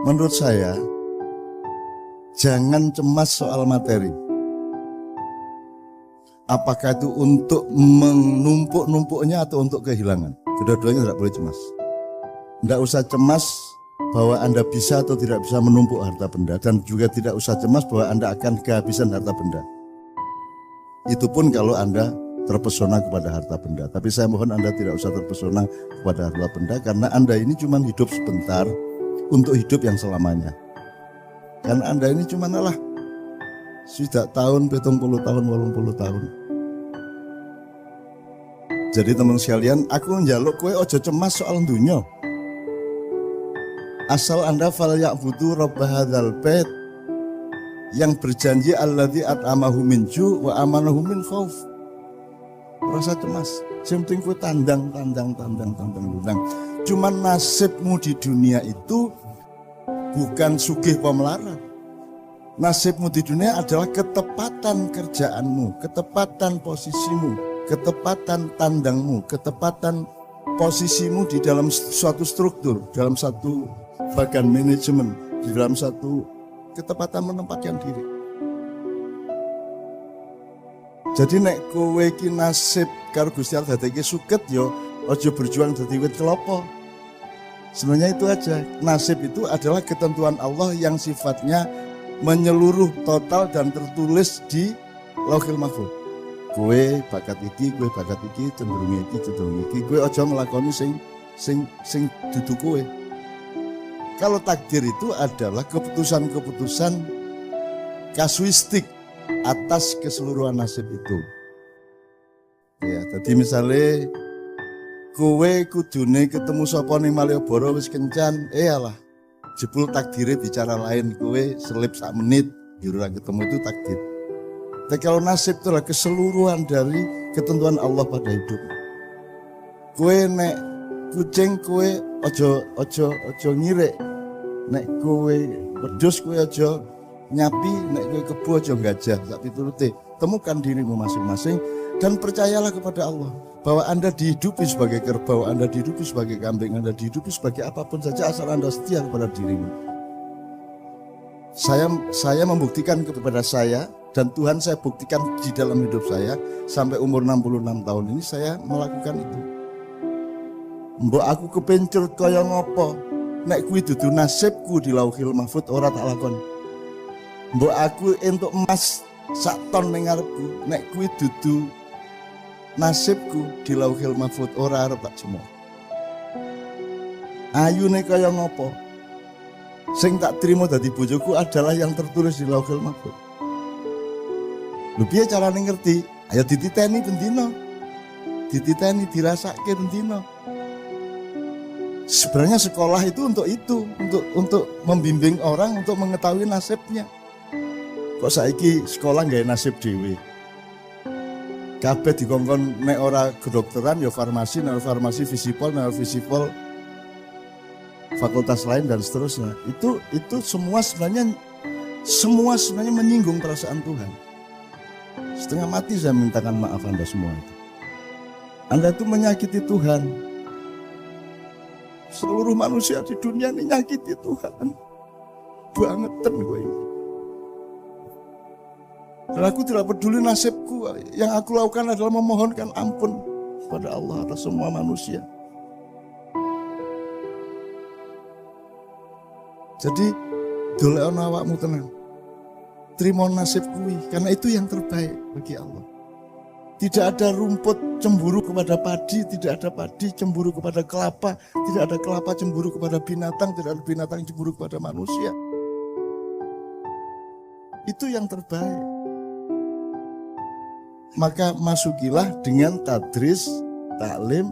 menurut saya jangan cemas soal materi. Apakah itu untuk menumpuk-numpuknya atau untuk kehilangan? Kedua-duanya tidak boleh cemas. Tidak usah cemas bahwa Anda bisa atau tidak bisa menumpuk harta benda, dan juga tidak usah cemas bahwa Anda akan kehabisan harta benda. Itu pun kalau Anda terpesona kepada harta benda. Tapi saya mohon Anda tidak usah terpesona kepada harta benda, karena Anda ini cuma hidup sebentar untuk hidup yang selamanya. Karena Anda ini cuma sudah tahun, 70 tahun, 80 tahun. Jadi teman sekalian, aku njaluk kowe ojo cemas soal dunya. Asal Anda falyabudu rabb hadzal bait yang berjanji alladzi at'amahu min ju' wa amanahu min khauf. Rasa cemas, sing penting kowe tandang. Cuman nasibmu di dunia itu bukan sugih pemelarat. Nasibmu di dunia adalah ketepatan kerjaanmu, ketepatan posisimu, ketepatan tandangmu, ketepatan posisimu di dalam suatu struktur, dalam satu bagian manajemen, di dalam satu ketepatan menempatkan diri. Jadi nek kowe iki nasib karo Gusti Allah dadeke suket yo aja berjuang dadi wit kelapa. Sebenarnya itu aja. Nasib itu adalah ketentuan Allah yang sifatnya menyeluruh, total dan tertulis di Lauhil Mahfuz. Kowe bakat iki, cenderung iki. Kowe aja nglakoni sing dudu kowe. Kalau takdir itu adalah keputusan-keputusan kasuistik atas keseluruhan nasib itu. Ya, jadi misalnya kowe kudune ketemu sapa ning Malioboro wis kencan, alah jebul takdire bicara lain, kowe selip sak menit ora ketemu, itu takdir. Tapi kalau nasib itu adalah keseluruhan dari ketentuan Allah pada hidup. Kowe nek kucing kowe ojo ngirek. Nek kowe wedhus kowe aja nyapi, nek kowe kebo aja gajah, sak piturute. Temukan dirimu masing-masing dan percayalah kepada Allah bahwa Anda dihidupi sebagai kerbau, Anda dihidupi sebagai kambing, Anda dihidupi sebagai apapun saja asal Anda setia kepada dirimu. Saya membuktikan kepada saya, dan Tuhan saya buktikan di dalam hidup saya sampai umur 66 tahun ini saya melakukan itu. Mbok aku kepencur kaya ngopo, nek kuwi dudu nasibku di Lauhil Mahfuz ora tak lakon. Mbok aku entuk emas sak ton ning ngarepku, nek kuwi dudu nasibku di Lauhil Mahfuz ora arep tak jemok. Ayune kaya ngopo, sing tak terima dadi bojoku adalah yang tertulis di Lauhil Mahfuz. Lho piye carane ngerti? Ayo dititeni bendina. Dititeni dirasake bendina. Sebenarnya sekolah itu untuk membimbing orang untuk mengetahui nasibnya. Kok saiki sekolah nggawe nasib dhewe. Kabeh dikongkon nek ora kedokteran ya farmasi, nek farmasi visipol, nek visipol fakultas lain dan seterusnya. Itu semua sebenarnya menyinggung perasaan Tuhan. Setengah mati saya mintakan maaf Anda semua itu. Anda itu menyakiti Tuhan. Seluruh manusia di dunia ini nyakiti Tuhan. Bangetan gue ini. Dan aku tidak peduli nasibku. Yang aku lakukan adalah memohonkan ampun kepada Allah atas semua manusia. Jadi dolekno awakmu tenang. Terima nasib kuwi, karena itu yang terbaik bagi Allah. Tidak ada rumput cemburu kepada padi, tidak ada padi cemburu kepada kelapa, tidak ada kelapa cemburu kepada binatang, tidak ada binatang cemburu kepada manusia. Itu yang terbaik. Maka masukilah dengan tadris, taklim,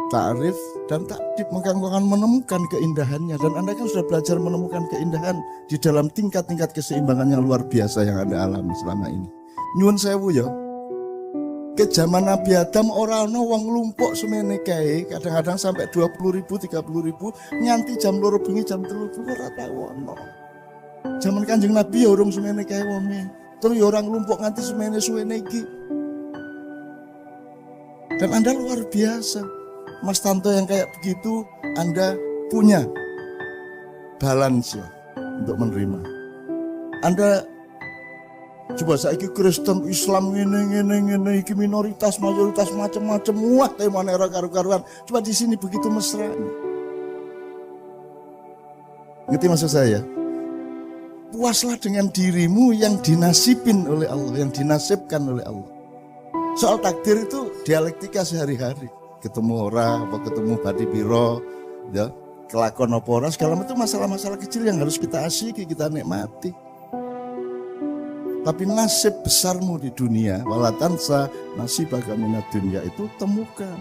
ta'rif dan takdib, maka engkau akan menemukan keindahannya. Dan Anda kan sudah belajar menemukan keindahan di dalam tingkat-tingkat keseimbangan yang luar biasa yang Anda alami selama ini. Nyuwun sewu ya, ke zaman Nabi Adam orang wong lumpuk semene kae, kadang-kadang sampai 20.000, 30.000, nganti jam 2 bengi, jam 3 ora tau ono. Zaman Kanjeng Nabi ya urung semene kae wonge. Terus ya orang lumpuk nganti semene suwene iki. Dan Anda luar biasa. Mas Tanto yang kayak begitu Anda punya. balance ya, untuk menerima. Anda coba saiki Kristen, Islam ngene iki minoritas, mayoritas macam-macam, wah temane ora karu-karuan. Coba di sini begitu mesranya. Ngerti maksud saya? Puaslah dengan dirimu yang dinasibin oleh Allah, yang dinasibkan oleh Allah. Soal takdir itu dialektika sehari-hari. Ketemu orang, apa ketemu badi biro, ya, kelakon apa ora, segala macam itu masalah-masalah kecil yang harus kita asyiki, kita nikmati. Tapi nasib besarmu di dunia, walatansa nasibaka minad dunya, itu temukan.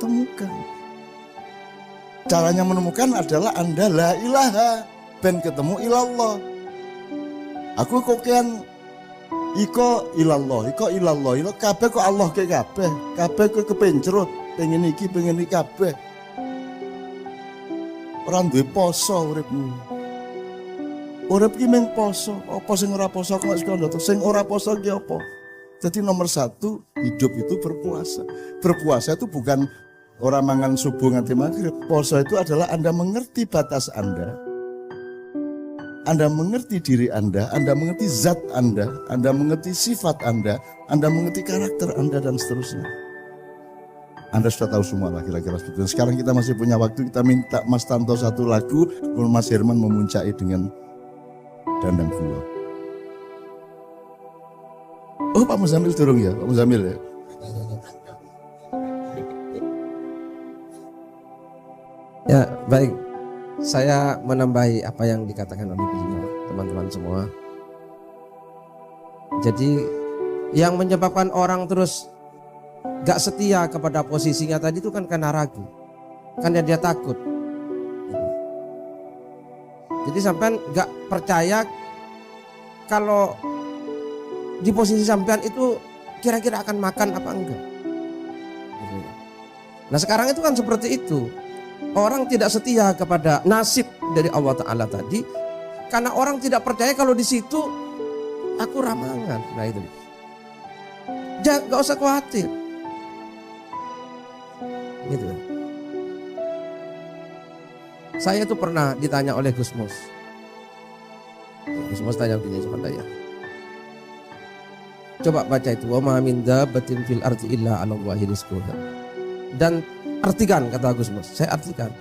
Temukan. Caranya menemukan adalah Anda la ilaha, ben ketemu ilallah. Aku kokean iko ilallah, kabeh kok Allah ke kabeh kok kepencrut, pengen iki kabeh. Ora duwe poso uripmu. Urip ki mung poso, apa sing ora poso kok sekondo, sing ora poso ki apa? Jadi nomor satu, hidup itu berpuasa. Berpuasa itu bukan orang mangan subuh nganti maghrib. Poso itu adalah Anda mengerti batas Anda mengerti diri Anda mengerti zat Anda mengerti sifat Anda mengerti karakter Anda dan seterusnya. Anda sudah tahu semua lah kira-kira seperti itu. Sekarang kita masih punya waktu, kita minta Mas Tanto satu lagu, kemudian Mas Herman memuncai dengan Dandang Kula. Oh, Pak Muzamil turun ya, Pak Muzamil ya. Ya, baik. Saya menambahi apa yang dikatakan oleh beliau, teman-teman semua. Jadi yang menyebabkan orang terus gak setia kepada posisinya tadi itu kan karena ragu, karena dia takut. Jadi sampean gak percaya kalau di posisi sampean itu kira-kira akan makan apa enggak. Nah sekarang itu kan seperti itu. Orang tidak setia kepada nasib dari Allah Ta'ala tadi karena orang tidak percaya kalau di situ aku ramangan. Nah itu. Gak usah khawatir. Gitu. Saya itu pernah ditanya oleh Gus Mus. Gus Mus tanya begini sama saya. Coba baca itu, wa ma min dabbatin fil ardi illa 'alallahi rizquha. Dan artikan, kata Gus Mus, saya artikan.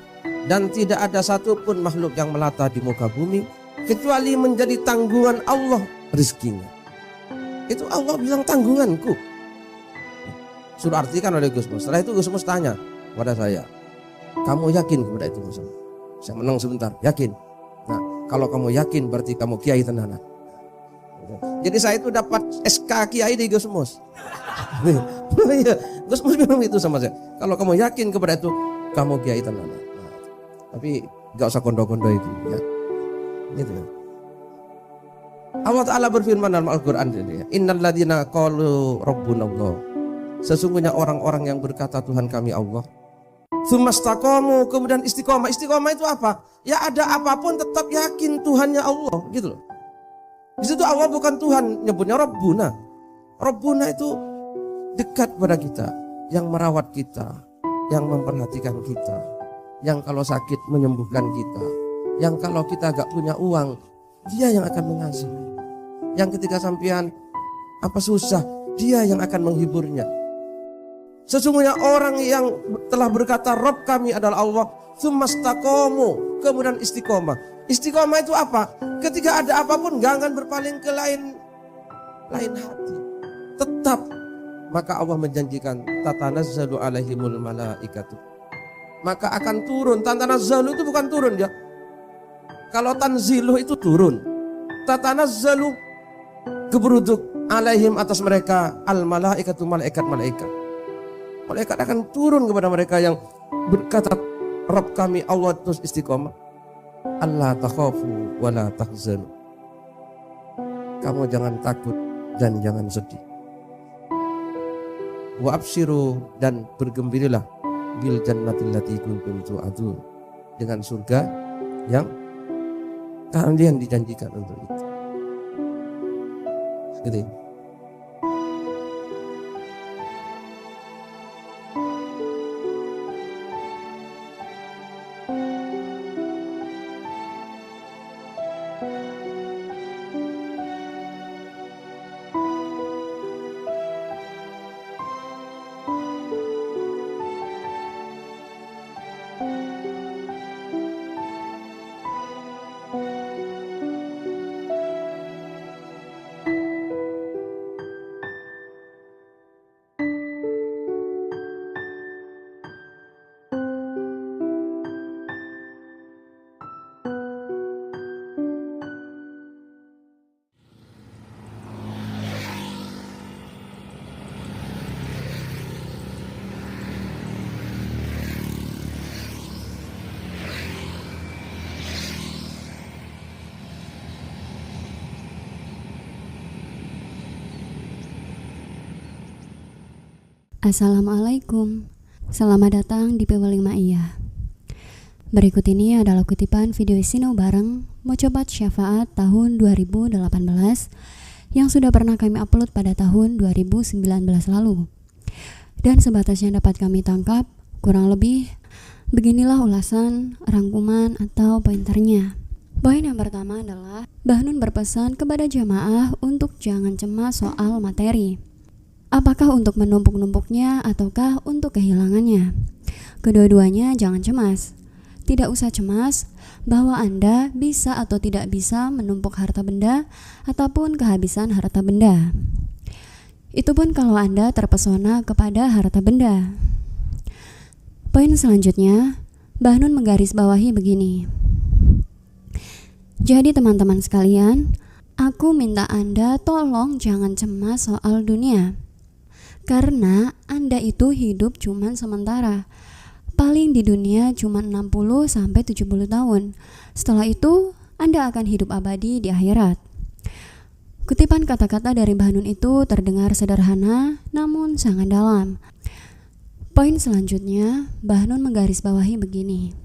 Dan tidak ada satupun makhluk yang melata di muka bumi kecuali menjadi tanggungan Allah rizkinya. Itu Allah bilang tanggunganku. Sudah artikan oleh Gus Mus. Setelah itu Gus Mus tanya kepada saya, kamu yakin kepada itu Gus Mus? Saya menang sebentar, yakin. Nah, kalau kamu yakin berarti kamu kiai tenanan. Jadi saya itu dapat SK kiai di Gus Mus. Gus Mus bilang itu sama saya. Kalau kamu yakin kepada itu, kamu kiai tenanan. Nah, tapi gak usah kondo-kondo itu, ya. Gitu ya. Allah Ta'ala berfirman dalam Al-Quran, Innal ladina qalu rabbunallah. Sesungguhnya orang-orang yang berkata Tuhan kami Allah. Tsumastaqamu, kemudian istiqomah. Istiqomah itu apa? Ya ada apapun tetap yakin Tuhannya Allah, gitu loh. Di situ Allah bukan Tuhan, nyebutnya Rabbuna. Rabbuna itu dekat pada kita, yang merawat kita, yang memperhatikan kita, yang kalau sakit menyembuhkan kita, yang kalau kita gak punya uang, dia yang akan mengasihi. Yang ketika sampean apa susah, dia yang akan menghiburnya. Sesungguhnya orang yang telah berkata Rabb kami adalah Allah, tsumastaqamu, kemudian istiqomah. Istiqomah itu apa? Ketika ada apapun gak akan berpaling ke lain hati. Tetap, maka Allah menjanjikan tatanazzalu alaihimul malaikatu. Maka akan turun. Tatanazzalu itu bukan turun ya. Kalau tanzilu itu turun. Tatanazzalu geberuduk alaihim atas mereka al malaikatu, malaikat-malaikat. Malaikat akan turun kepada mereka yang berkata Rabb kami Allah, terus istiqomah. Allah takhafu wa la tahzanu. Kamu jangan takut dan jangan sedih. Wa absyiru, dan bergembiralah bil jannatil lati kuntum tu'adun, dengan surga yang kalian dijanjikan untuk itu. Gitu. Assalamualaikum, selamat datang di Pewaling Ma'iyah. Berikut ini adalah kutipan video Sinau Bareng Mocobat Syafaat tahun 2018 yang sudah pernah kami upload pada tahun 2019 lalu. Dan sebatas yang dapat kami tangkap, kurang lebih beginilah ulasan, rangkuman, atau pointernya. Poin yang pertama adalah Bahnun berpesan kepada jamaah untuk jangan cemas soal materi. Apakah untuk menumpuk-numpuknya ataukah untuk kehilangannya? Kedua-duanya jangan cemas. Tidak usah cemas bahwa Anda bisa atau tidak bisa menumpuk harta benda ataupun kehabisan harta benda. Itu pun kalau Anda terpesona kepada harta benda. Poin selanjutnya, Bahnun menggarisbawahi begini. Jadi teman-teman sekalian, aku minta Anda tolong jangan cemas soal dunia. Karena Anda itu hidup cuman sementara. Paling di dunia cuma 60-70 tahun. Setelah itu, Anda akan hidup abadi di akhirat. Kutipan kata-kata dari Bahnun itu terdengar sederhana, namun sangat dalam. Poin selanjutnya, Bahnun menggarisbawahi begini.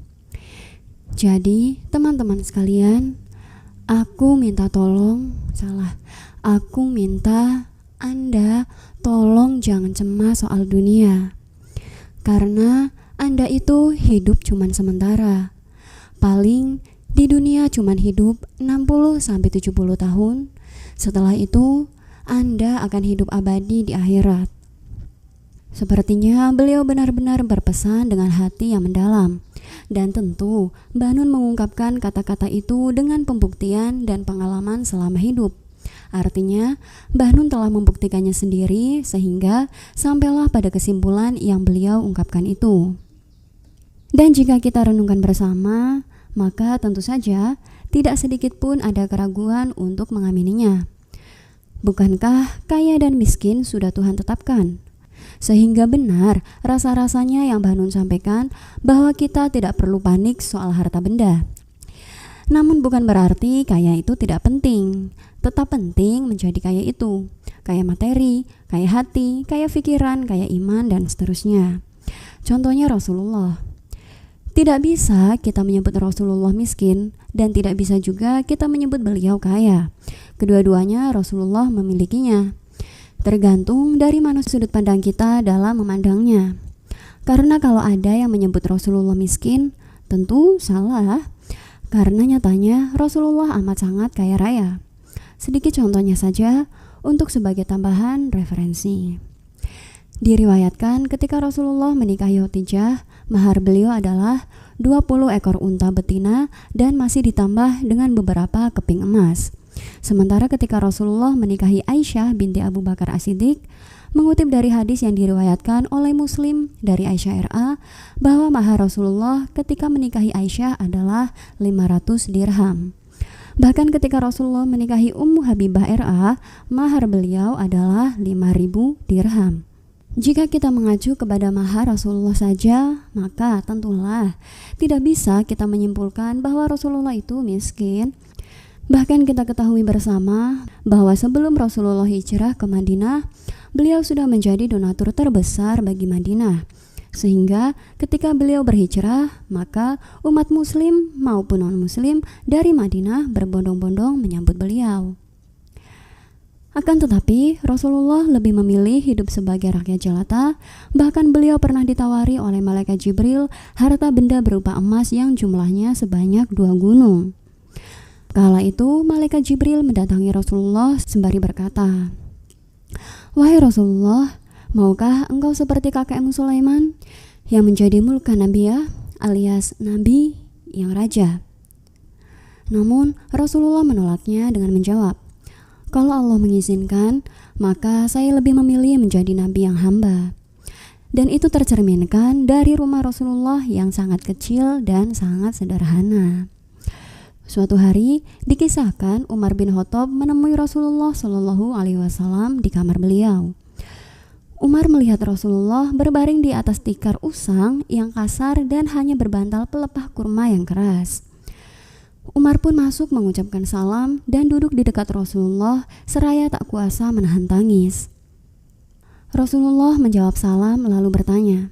Jadi, teman-teman sekalian, aku minta Anda tolong jangan cemas soal dunia. Karena Anda itu hidup cuman sementara. Paling di dunia cuman hidup 60-70 tahun. Setelah itu, Anda akan hidup abadi di akhirat. Sepertinya beliau benar-benar berpesan dengan hati yang mendalam. Dan tentu Bahnun mengungkapkan kata-kata itu dengan pembuktian dan pengalaman selama hidup. Artinya, Bahnun telah membuktikannya sendiri sehingga sampailah pada kesimpulan yang beliau ungkapkan itu. Dan jika kita renungkan bersama, maka tentu saja tidak sedikit pun ada keraguan untuk mengamininya. Bukankah kaya dan miskin sudah Tuhan tetapkan? Sehingga benar rasa-rasanya yang Bahnun sampaikan bahwa kita tidak perlu panik soal harta benda. Namun bukan berarti kaya itu tidak penting. Tetap penting menjadi kaya itu. Kaya materi, kaya hati, kaya pikiran, kaya iman, dan seterusnya. Contohnya Rasulullah. Tidak bisa kita menyebut Rasulullah miskin dan tidak bisa juga kita menyebut beliau kaya. Kedua-duanya Rasulullah memilikinya. Tergantung dari mana sudut pandang kita dalam memandangnya. Karena kalau ada yang menyebut Rasulullah miskin, tentu salah. Karena nyatanya Rasulullah amat sangat kaya raya. Sedikit contohnya saja untuk sebagai tambahan referensi. Diriwayatkan ketika Rasulullah menikahi Khadijah, mahar beliau adalah 20 ekor unta betina dan masih ditambah dengan beberapa keping emas. Sementara ketika Rasulullah menikahi Aisyah binti Abu Bakar As-Siddiq, mengutip dari hadis yang diriwayatkan oleh Muslim dari Aisyah RA bahwa mahar Rasulullah ketika menikahi Aisyah adalah 500 dirham. Bahkan ketika Rasulullah menikahi Ummu Habibah RA, mahar beliau adalah 5.000 dirham. Jika kita mengacu kepada mahar Rasulullah saja, maka tentulah tidak bisa kita menyimpulkan bahwa Rasulullah itu miskin. Bahkan kita ketahui bersama bahwa sebelum Rasulullah hijrah ke Madinah, beliau sudah menjadi donatur terbesar bagi Madinah. Sehingga ketika beliau berhijrah, maka umat muslim maupun non-muslim dari Madinah berbondong-bondong menyambut beliau. Akan tetapi, Rasulullah lebih memilih hidup sebagai rakyat jelata. Bahkan beliau pernah ditawari oleh malaikat Jibril harta benda berupa emas yang jumlahnya sebanyak 2 gunung. Kala itu malaikat Jibril mendatangi Rasulullah sembari berkata, "Wahai Rasulullah, maukah engkau seperti kakekmu Sulaiman yang menjadi mulkan Nabiya alias Nabi yang raja?" Namun Rasulullah menolaknya dengan menjawab, "Kalau Allah mengizinkan, maka saya lebih memilih menjadi Nabi yang hamba." Dan itu tercerminkan dari rumah Rasulullah yang sangat kecil dan sangat sederhana. Suatu hari dikisahkan Umar bin Khattab menemui Rasulullah Shallallahu Alaihi Wasallam di kamar beliau. Umar melihat Rasulullah berbaring di atas tikar usang yang kasar dan hanya berbantal pelepah kurma yang keras. Umar pun masuk mengucapkan salam dan duduk di dekat Rasulullah seraya tak kuasa menahan tangis. Rasulullah menjawab salam lalu bertanya,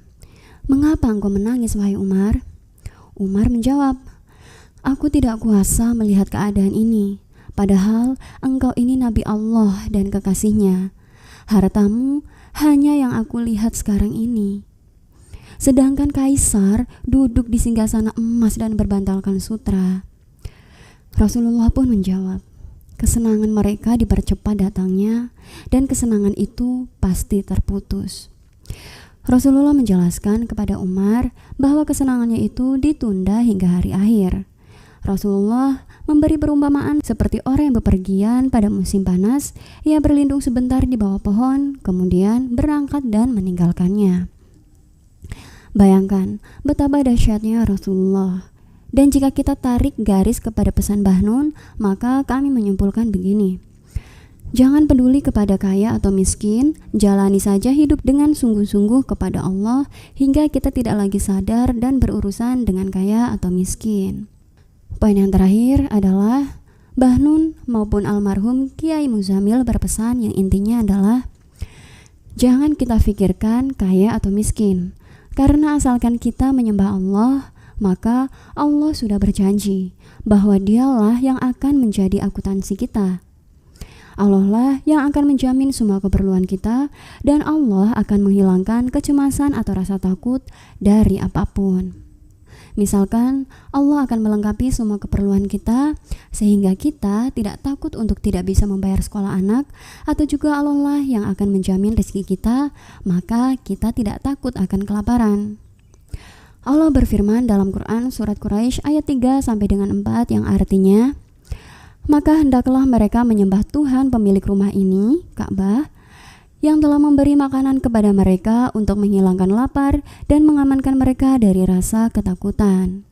"Mengapa engkau menangis, wahai Umar?" Umar menjawab, "Aku tidak kuasa melihat keadaan ini, padahal engkau ini Nabi Allah dan kekasihnya. Hartamu hanya yang aku lihat sekarang ini. Sedangkan Kaisar duduk di singgasana emas dan berbantalkan sutra." Rasulullah pun menjawab, "Kesenangan mereka dipercepat datangnya dan kesenangan itu pasti terputus." Rasulullah menjelaskan kepada Umar bahwa kesenangannya itu ditunda hingga hari akhir. Rasulullah memberi perumpamaan seperti orang yang bepergian pada musim panas, ia berlindung sebentar di bawah pohon, kemudian berangkat dan meninggalkannya. Bayangkan betapa dahsyatnya Rasulullah. Dan jika kita tarik garis kepada pesan Bahnun, maka kami menyimpulkan begini. Jangan peduli kepada kaya atau miskin, jalani saja hidup dengan sungguh-sungguh kepada Allah hingga kita tidak lagi sadar dan berurusan dengan kaya atau miskin. Poin yang terakhir adalah Bahnun maupun almarhum Kiai Muzamil berpesan yang intinya adalah jangan kita pikirkan kaya atau miskin, karena asalkan kita menyembah Allah, maka Allah sudah berjanji bahwa Dialah yang akan menjadi akuntansi kita. Allah lah yang akan menjamin semua keperluan kita, dan Allah akan menghilangkan kecemasan atau rasa takut dari apapun. Misalkan Allah akan melengkapi semua keperluan kita sehingga kita tidak takut untuk tidak bisa membayar sekolah anak, atau juga Allah lah yang akan menjamin rezeki kita, maka kita tidak takut akan kelaparan. Allah berfirman dalam Quran surat Quraisy ayat 3 sampai dengan 4 yang artinya, "Maka hendaklah mereka menyembah Tuhan pemilik rumah ini, Ka'bah, yang telah memberi makanan kepada mereka untuk menghilangkan lapar dan mengamankan mereka dari rasa ketakutan."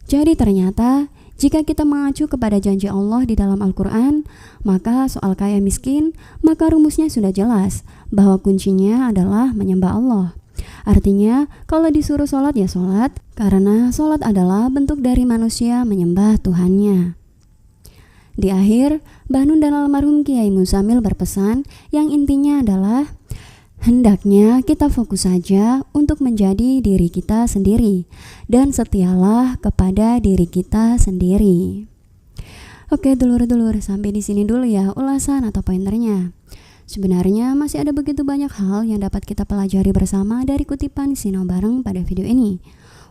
Jadi ternyata jika kita mengacu kepada janji Allah di dalam Al-Quran, maka soal kaya miskin, maka rumusnya sudah jelas bahwa kuncinya adalah menyembah Allah. Artinya, kalau disuruh sholat ya sholat, karena sholat adalah bentuk dari manusia menyembah Tuhannya. Di akhir, Bahnun dan almarhum Kiai Muzamil berpesan yang intinya adalah hendaknya kita fokus saja untuk menjadi diri kita sendiri dan setialah kepada diri kita sendiri. Oke dulur-dulur, sampai di sini dulu ya ulasan atau pointernya. Sebenarnya masih ada begitu banyak hal yang dapat kita pelajari bersama dari kutipan Sinau Bareng pada video ini.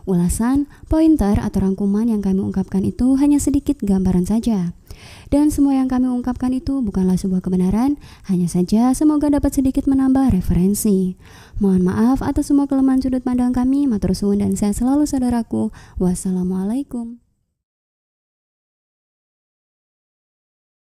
Ulasan, pointer atau rangkuman yang kami ungkapkan itu hanya sedikit gambaran saja. Dan semua yang kami ungkapkan itu bukanlah sebuah kebenaran, hanya saja semoga dapat sedikit menambah referensi. Mohon maaf atas semua kelemahan sudut pandang kami, matur suwun dan sehat selalu saudaraku. Wassalamualaikum.